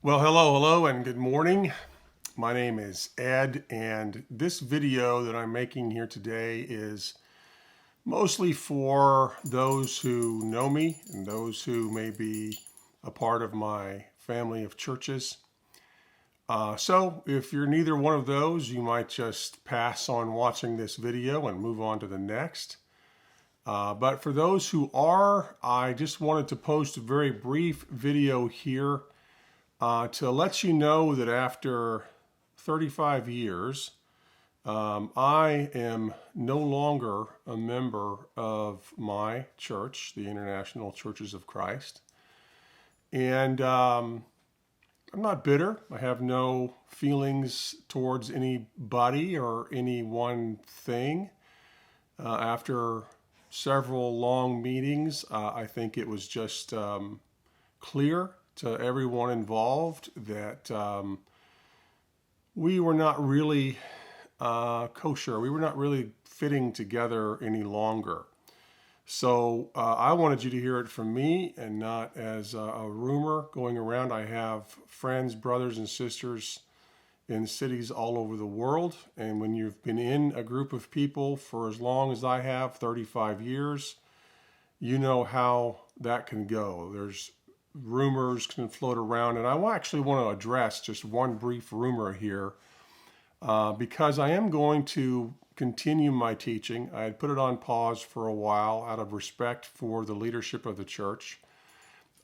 Well, hello, and good morning. My name is Ed, and this video that I'm making here today is mostly for those who know me and those who may be a part of my family of churches. So, if you're neither one of those, you might just pass on watching this video and move on to the next. But for those who are, I just wanted to post a very brief video here to let you know that after 35 years, I am no longer a member of my church, the International Churches of Christ. And I'm not bitter. I have no feelings towards anybody or any one thing. After several long meetings, I think it was just clear to everyone involved that we were not really kosher. We were not really fitting together any longer. So I wanted you to hear it from me and not as a rumor going around. I have friends, brothers, and sisters in cities all over the world. And when you've been in a group of people for as long as I have, 35 years, you know how that can go. There's rumors can float around, and I actually want to address just one brief rumor here because I am going to continue my teaching. I had put it on pause for a while out of respect for the leadership of the church,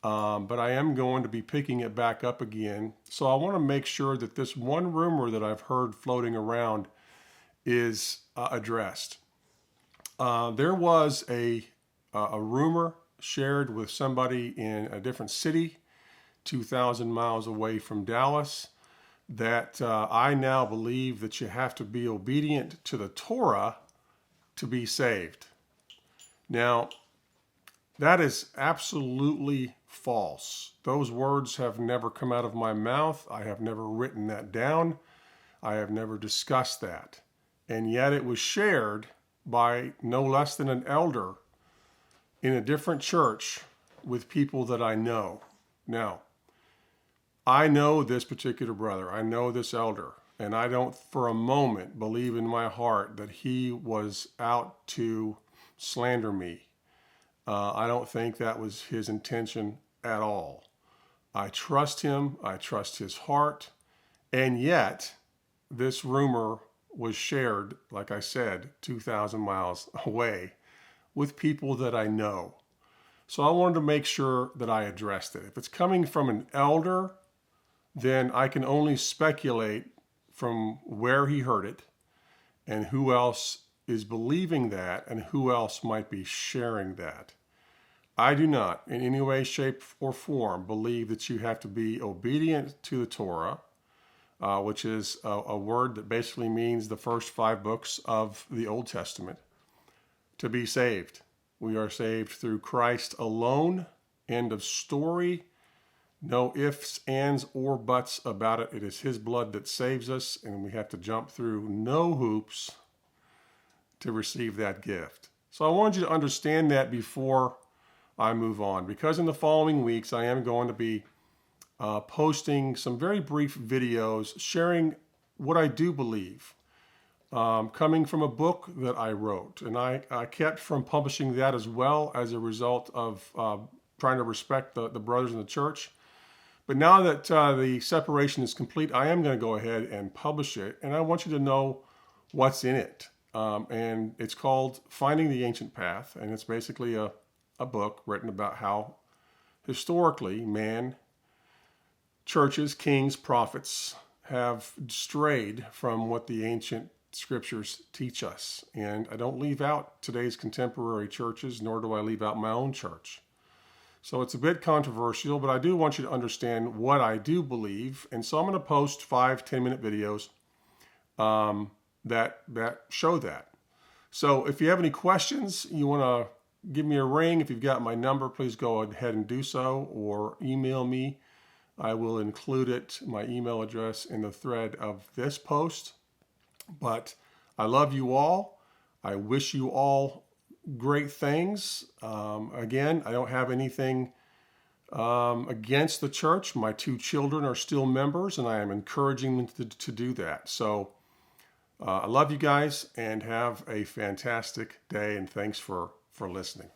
but I am going to be picking it back up again. So I want to make sure that this one rumor that I've heard floating around is addressed. There was a rumor shared with somebody in a different city, 2,000 miles away from Dallas, that I now believe that you have to be obedient to the Torah to be saved. Now, that is absolutely false. Those words have never come out of my mouth. I have never written that down. I have never discussed that. And yet it was shared by no less than an elder in a different church with people that I know. Now, I know this particular brother, I know this elder, and I don't for a moment believe in my heart that he was out to slander me. I don't think that was his intention at all. I trust him, I trust his heart, and yet this rumor was shared, like I said, 2,000 miles away with people that I know. So I wanted to make sure that I addressed it. If it's coming from an elder, then I can only speculate from where he heard it and who else is believing that and who else might be sharing that. I do not, in any way, shape, or form, believe that you have to be obedient to the Torah, which is a word that basically means the first 5 books of the Old Testament, to be saved. We are saved through Christ alone. End of story. No ifs, ands, or buts about it. It is His blood that saves us, and we have to jump through no hoops to receive that gift. So I wanted you to understand that before I move on, because in the following weeks I am going to be posting some very brief videos sharing what I do believe, coming from a book that I wrote. And I kept from publishing that as well as a result of trying to respect the brothers in the church. But now that the separation is complete, I am going to go ahead and publish it. And I want you to know what's in it. And it's called Finding the Ancient Path. And it's basically a book written about how historically man, churches, kings, prophets have strayed from what the ancient scriptures teach us. And I don't leave out today's contemporary churches, nor do I leave out my own church. So it's a bit controversial, but I do want you to understand what I do believe. And so I'm going to post 5-10 minute videos that show that. So if you have any questions, you want to give me a ring. If you've got my number, please go ahead and do so, or email me. I will include it, my email address, in the thread of this post. But I love you all. I wish you all great things. Again, I don't have anything against the church. My 2 children are still members, and I am encouraging them to do that. So I love you guys, and have a fantastic day, and thanks for listening.